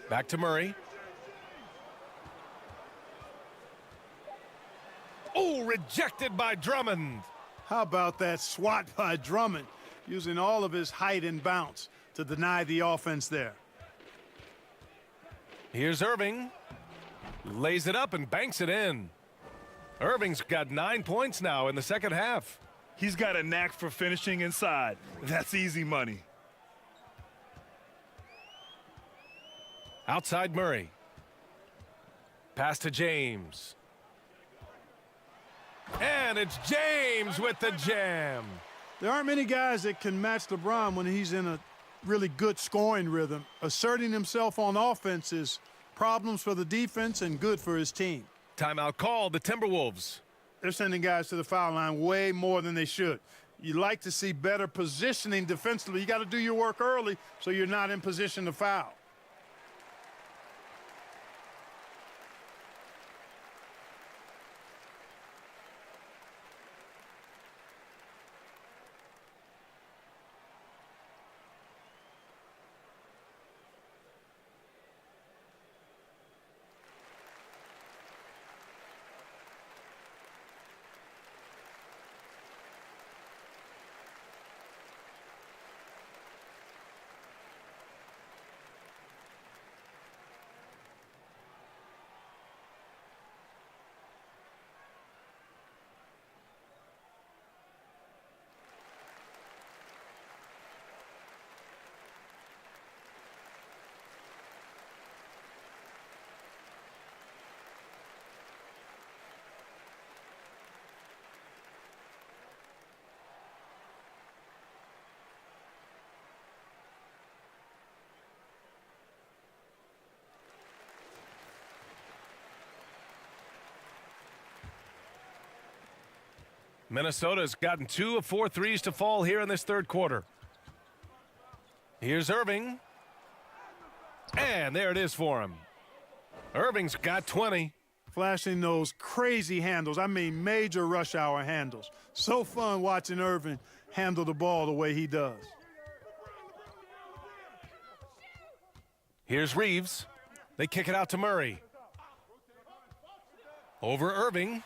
Back to Murray. Oh, rejected by Drummond. How about that swat by Drummond, using all of his height and bounce to deny the offense there. Here's Irving. Lays it up and banks it in. Irving's got 9 points now in the second half. He's got a knack for finishing inside. That's easy money. Outside Murray. Pass to James. And it's James with the jam. There aren't many guys that can match LeBron when he's in a really good scoring rhythm. Asserting himself on offense is problems for the defense and good for his team. Timeout called, the Timberwolves. They're sending guys to the foul line way more than they should. You like to see better positioning defensively. You got to do your work early so you're not in position to foul. Minnesota's gotten 2 of 4 threes to fall here in this third quarter. Here's Irving. And there it is for him. Irving's got 20. Flashing those crazy handles. I mean, major rush hour handles. So fun watching Irving handle the ball the way he does. Here's Reeves. They kick it out to Murray. Over Irving.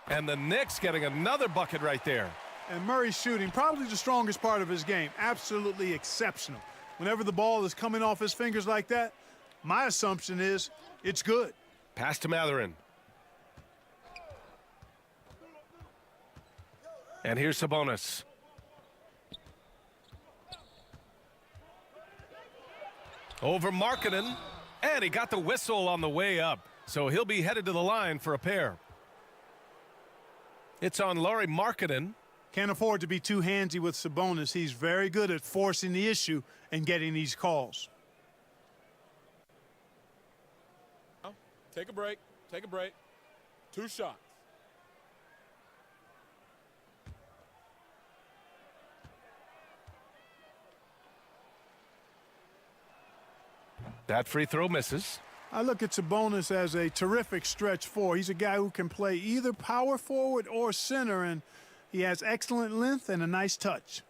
And the Knicks getting another bucket right there. And Murray's shooting, probably the strongest part of his game. Absolutely exceptional. Whenever the ball is coming off his fingers like that, my assumption is it's good. Pass to Mathurin. And here's Sabonis. Over Markkanen. And he got the whistle on the way up. So he'll be headed to the line for a pair. It's on Lauri Markkanen. Can't afford to be too handsy with Sabonis. He's very good at forcing the issue and getting these calls. Take a break. Take a break. 2 shots. That free throw misses. I look at Sabonis as a terrific stretch four. He's a guy who can play either power forward or center, and he has excellent length and a nice touch.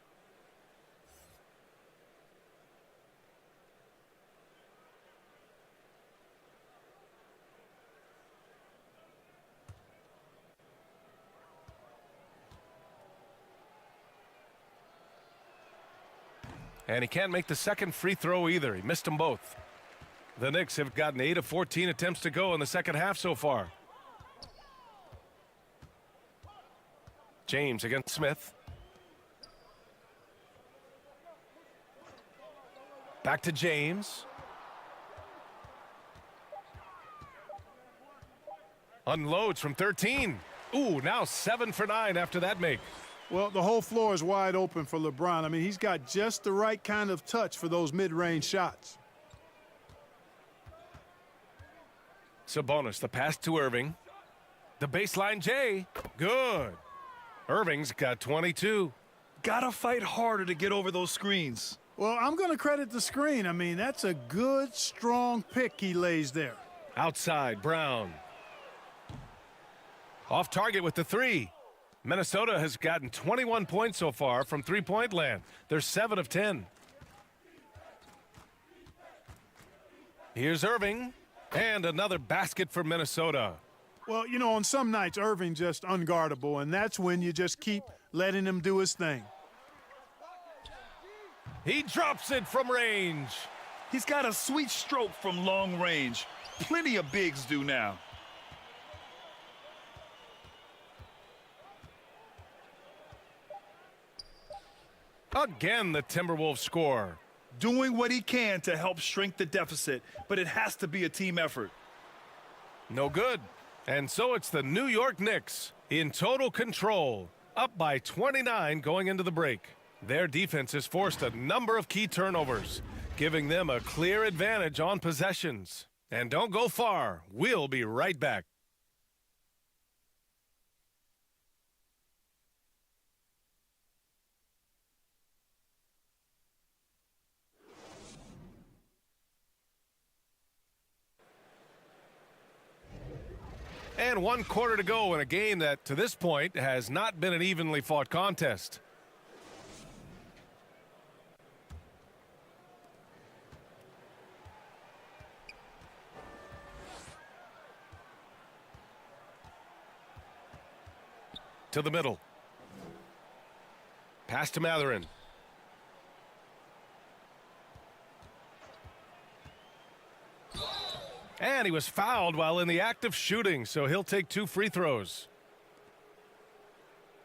And he can't make the second free throw either. He missed them both. The Knicks have gotten 8 of 14 attempts to go in the second half so far. James against Smith. Back to James. Unloads from 13. Ooh, now 7 for 9 after that make. Well, the whole floor is wide open for LeBron. I mean, he's got just the right kind of touch for those mid-range shots. Sabonis, the pass to Irving. The baseline J. Good. Irving's got 22. Gotta fight harder to get over those screens. Well, I'm going to credit the screen. I mean, that's a good, strong pick he lays there. Outside, Brown. Off target with the 3. Minnesota has gotten 21 points so far from three-point land. They're 7 of 10. Here's Irving. And another basket for Minnesota. Well, you know, on some nights, Irving just unguardable, and that's when you just keep letting him do his thing. He drops it from range. He's got a sweet stroke from long range. Plenty of bigs do now. Again, the Timberwolves score. Doing what he can to help shrink the deficit, but it has to be a team effort. No good. And so it's the New York Knicks in total control, up by 29 going into the break. Their defense has forced a number of key turnovers, giving them a clear advantage on possessions. And don't go far. We'll be right back. And 1 quarter to go in a game that, to this point, has not been an evenly fought contest. To the middle. Pass to Mathurin. And he was fouled while in the act of shooting, so he'll take 2 free throws.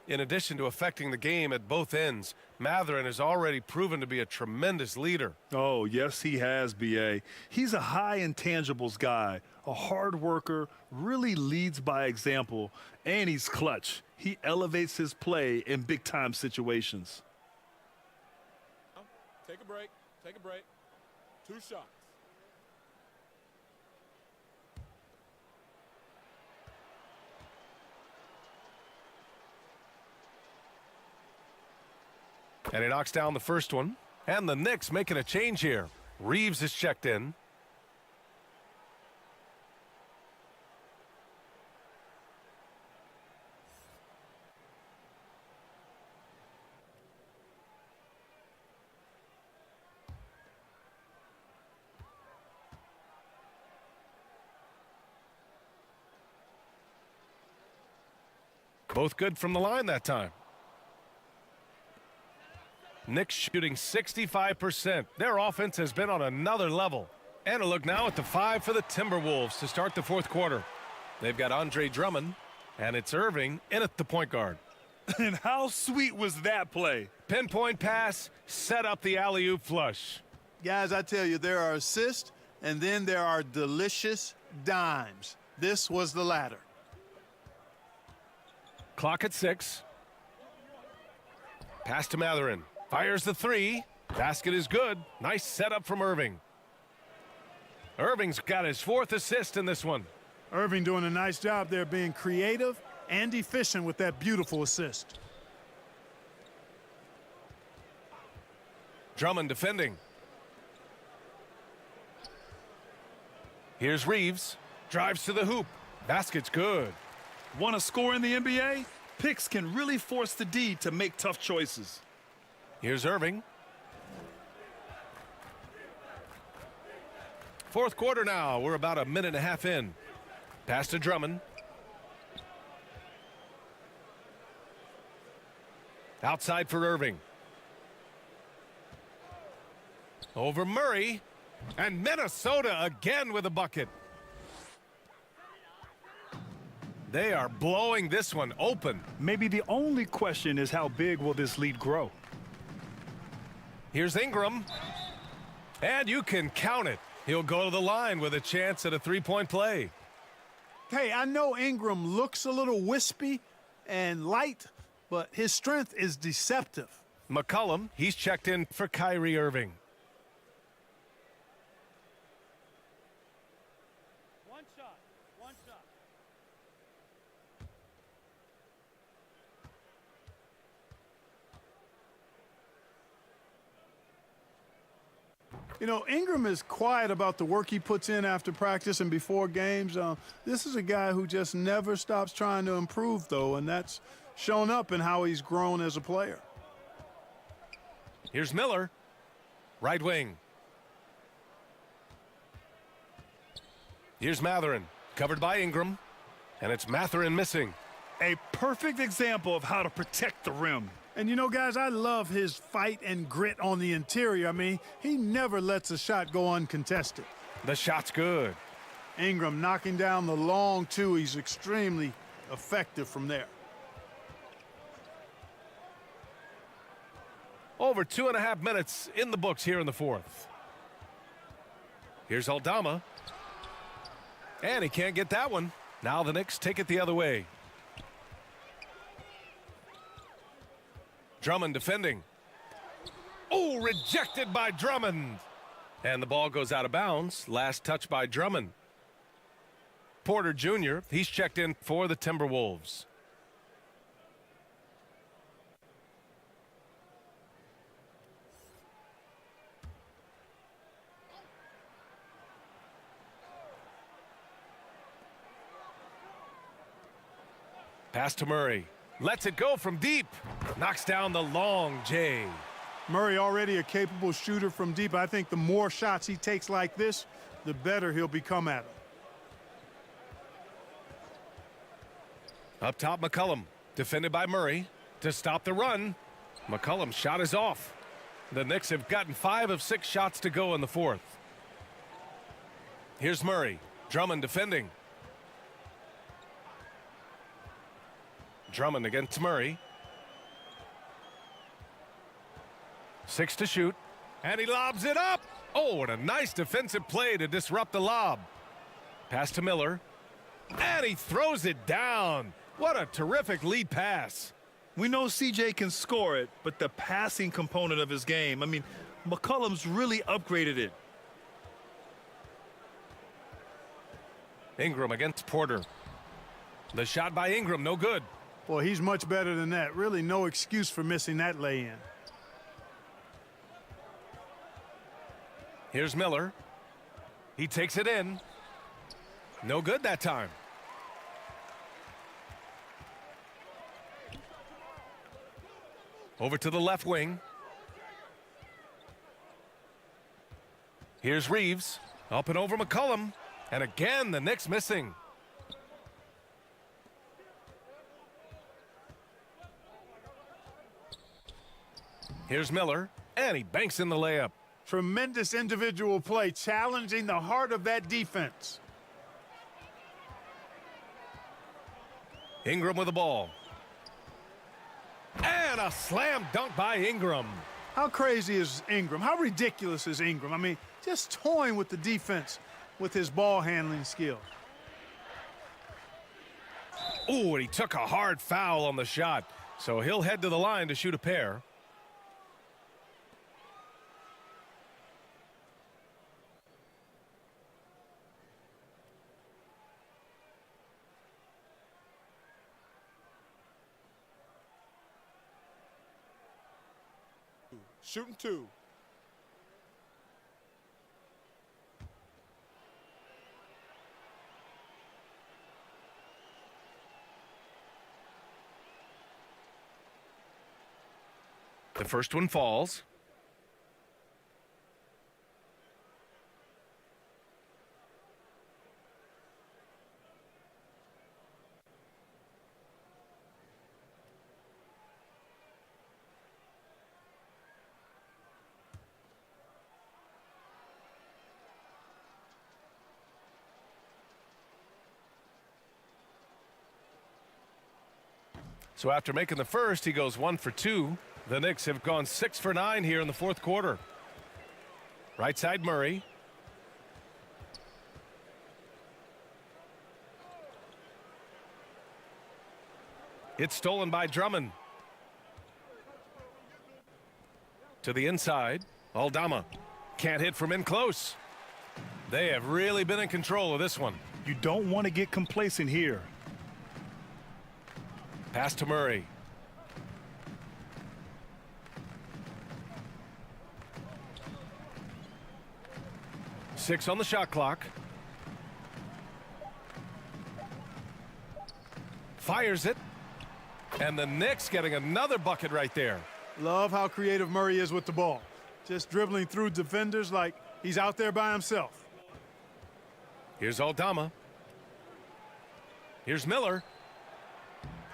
In addition to affecting the game at both ends, Mathurin has already proven to be a tremendous leader. Oh, yes, he has, B.A. He's a high intangibles guy, a hard worker, really leads by example, and he's clutch. He elevates his play in big-time situations. Take a break. Take a break. 2 shots. And he knocks down the first one. And the Knicks making a change here. Reeves is checked in. Both good from the line that time. Knicks shooting 65%. Their offense has been on another level. And a look now at the 5 for the Timberwolves to start the fourth quarter. They've got Andre Drummond, and it's Irving in at the point guard. And how sweet was that play? Pinpoint pass, set up the alley-oop flush. Guys, I tell you, there are assists, and then there are delicious dimes. This was the latter. Clock at 6. Pass to Mathurin. Fires the 3. Basket is good. Nice setup from Irving. Irving's got his 4th assist in this one. Irving doing a nice job there being creative and efficient with that beautiful assist. Drummond defending. Here's Reeves. Drives to the hoop. Basket's good. Want to score in the NBA? Picks can really force the D to make tough choices. Here's Irving. Fourth quarter now. We're about a minute and a half in. Pass to Drummond. Outside for Irving. Over Murray. And Minnesota again with a bucket. They are blowing this one open. Maybe the only question is how big will this lead grow? Here's Ingram. And you can count it. He'll go to the line with a chance at a three-point play. Hey, I know Ingram looks a little wispy and light, but his strength is deceptive. McCollum, he's checked in for Kyrie Irving. One shot. One shot. You know, Ingram is quiet about the work he puts in after practice and before games. This is a guy who just never stops trying to improve, though, and that's shown up in how he's grown as a player. Here's Miller. Right wing. Here's Mathurin. Covered by Ingram. And it's Mathurin missing. A perfect example of how to protect the rim. And, you know, guys, I love his fight and grit on the interior. I mean, he never lets a shot go uncontested. The shot's good. Ingram knocking down the long two. He's extremely effective from there. Over 2.5 minutes in the books here in the fourth. Here's Aldama. And he can't get that one. Now the Knicks take it the other way. Drummond defending. Oh, rejected by Drummond. And the ball goes out of bounds. Last touch by Drummond. Porter Jr., he's checked in for the Timberwolves. Pass to Murray. Lets it go from deep. Knocks down the long J. Murray already a capable shooter from deep. I think the more shots he takes like this, the better he'll become at them. Up top, McCollum. Defended by Murray. To stop the run. McCollum's shot is off. The Knicks have gotten 5 of 6 shots to go in the fourth. Here's Murray. Drummond defending. Drummond against Murray. 6 to shoot. And he lobs it up. Oh, and a nice defensive play to disrupt the lob. Pass to Miller. And he throws it down. What a terrific lead pass. We know CJ can score it, but the passing component of his game, I mean, McCollum's really upgraded it. Ingram against Porter. The shot by Ingram, no good. Boy, he's much better than that. Really no excuse for missing that lay-in. Here's Miller. He takes it in. No good that time. Over to the left wing. Here's Reeves. Up and over McCollum. And again, the Knicks missing. Here's Miller. And he banks in the layup. Tremendous individual play, challenging the heart of that defense. Ingram with the ball. And a slam dunk by Ingram. How crazy is Ingram? How ridiculous is Ingram? I mean, just toying with the defense with his ball handling skill. Ooh, and he took a hard foul on the shot. So he'll head to the line to shoot a pair. Shooting 2. The first one falls. So after making the first, he goes 1 for 2. The Knicks have gone 6 for 9 here in the fourth quarter. Right side Murray. It's stolen by Drummond. To the inside. Aldama can't hit from in close. They have really been in control of this one. You don't want to get complacent here. Pass to Murray. Six on the shot clock. Fires it. And the Knicks getting another bucket right there. Love how creative Murray is with the ball. Just dribbling through defenders like he's out there by himself. Here's Aldama. Here's Miller.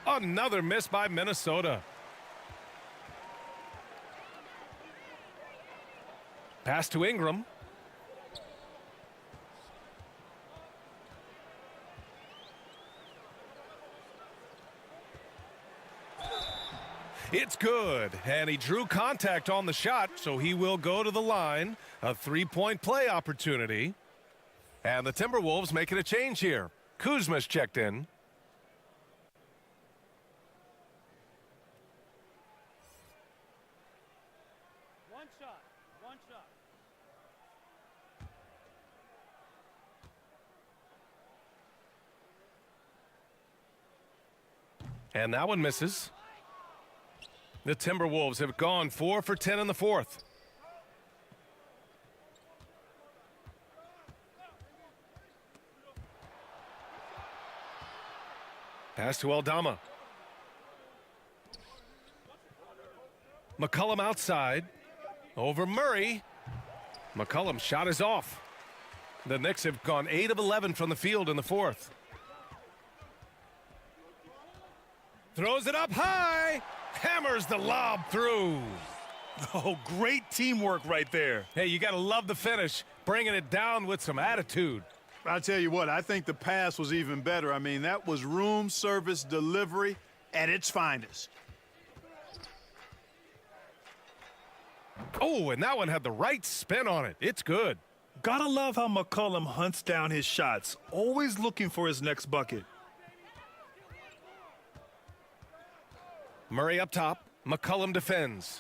Another miss by Minnesota. Pass to Ingram. It's good, and he drew contact on the shot, so he will go to the line. A three-point play opportunity. And the Timberwolves making a change here. Kuzma's checked in. One shot. One shot. And that one misses. The Timberwolves have gone 4 for 10 in the fourth. Pass to Aldama. McCollum outside. Over Murray. McCollum's shot is off. The Knicks have gone 8 of 11 from the field in the fourth. Throws it up high. Hammers the lob through. Oh, great teamwork right there. Hey, you got to love the finish. Bringing it down with some attitude. I'll tell you what, I think the pass was even better. I mean, that was room service delivery at its finest. Oh, and that one had the right spin on it. It's good. Gotta love how McCollum hunts down his shots, always looking for his next bucket. Murray up top. McCollum defends.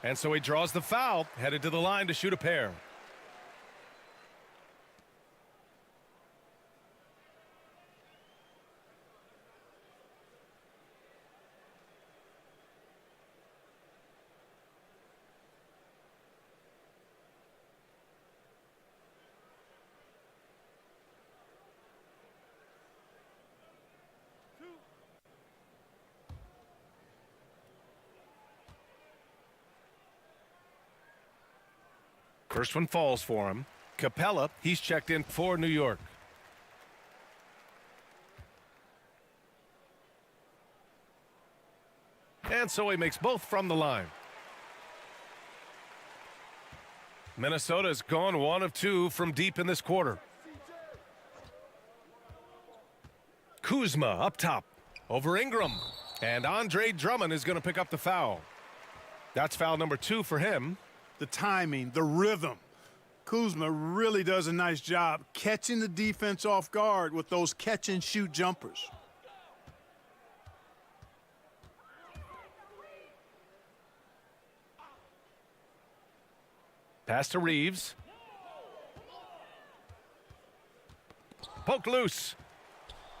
And so he draws the foul, headed to the line to shoot a pair. First one falls for him. Capella, he's checked in for New York. And so he makes both from the line. Minnesota's gone 1 of 2 from deep in this quarter. Kuzma up top over Ingram. And Andre Drummond is going to pick up the foul. That's foul number 2 for him. The timing, the rhythm. Kuzma really does a nice job catching the defense off guard with those catch-and-shoot jumpers. Pass to Reeves. Poke loose.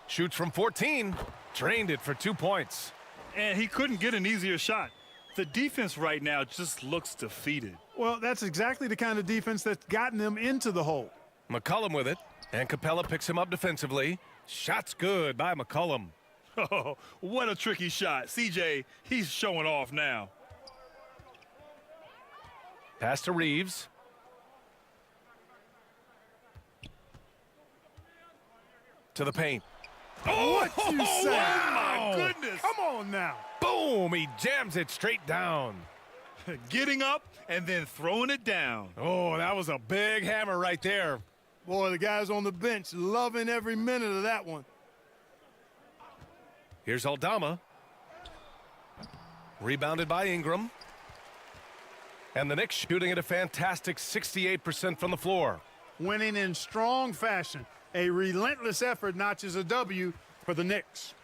Shoots from 14. Drained it for 2 points. And he couldn't get an easier shot. The defense right now just looks defeated. Well, that's exactly the kind of defense that's gotten them into the hole. McCollum with it. And Capella picks him up defensively. Shot's good by McCollum. Oh, what a tricky shot. CJ, he's showing off now. Pass to Reeves. To the paint. Oh, what you say? My goodness. Come on now. Boom! He jams it straight down. Getting up and then throwing it down. Oh, that was a big hammer right there. Boy, the guys on the bench loving every minute of that one. Here's Aldama. Rebounded by Ingram. And the Knicks shooting at a fantastic 68% from the floor. Winning in strong fashion. A relentless effort notches a W for the Knicks.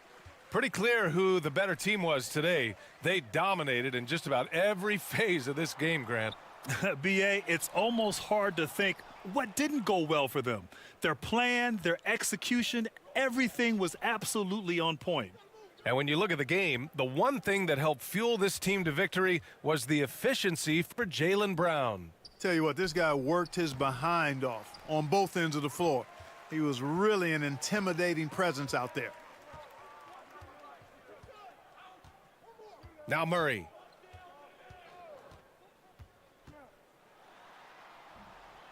Pretty clear who the better team was today. They dominated in just about every phase of this game, Grant. B.A., it's almost hard to think what didn't go well for them. Their plan, their execution, everything was absolutely on point. And when you look at the game, the one thing that helped fuel this team to victory was the efficiency for Jaylen Brown. Tell you what, this guy worked his behind off on both ends of the floor. He was really an intimidating presence out there. Now Murray.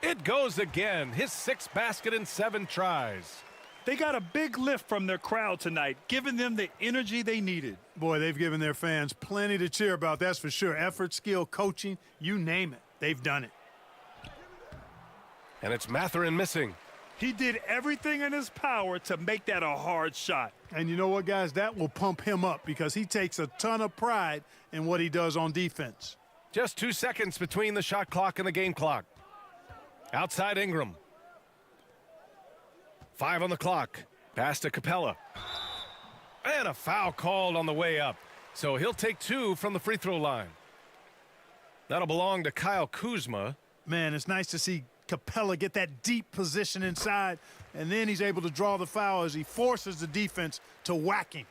It goes again. His 6th basket in 7 tries. They got a big lift from their crowd tonight, giving them the energy they needed. Boy, they've given their fans plenty to cheer about, that's for sure. Effort, skill, coaching, you name it. They've done it. And it's Mathurin missing. He did everything in his power to make that a hard shot. And you know what, guys? That will pump him up because he takes a ton of pride in what he does on defense. Just 2 seconds between the shot clock and the game clock. Outside Ingram. 5 on the clock. Pass to Capella. And a foul called on the way up. So he'll take 2 from the free throw line. That'll belong to Kyle Kuzma. Man, it's nice to see Capella get that deep position inside, and then he's able to draw the foul as he forces the defense to whack him.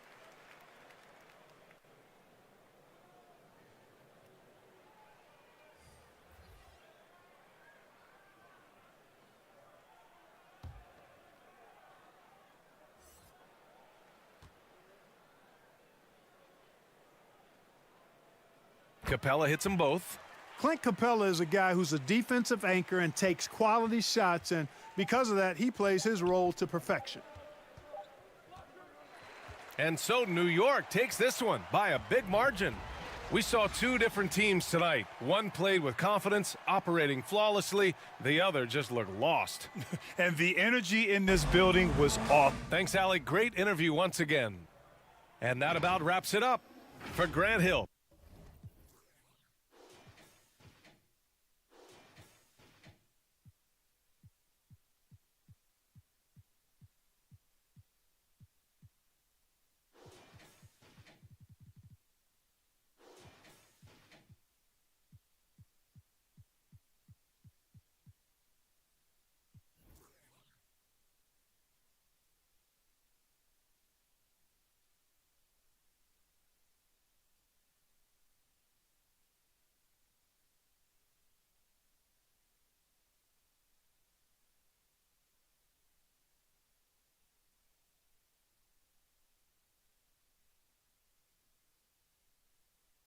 Capella hits them both. Clint Capella is a guy who's a defensive anchor and takes quality shots, and because of that, he plays his role to perfection. And so New York takes this one by a big margin. We saw 2 different teams tonight. One played with confidence, operating flawlessly. The other just looked lost. And the energy in this building was off. Thanks, Allie. Great interview once again. And that about wraps it up. For Grant Hill,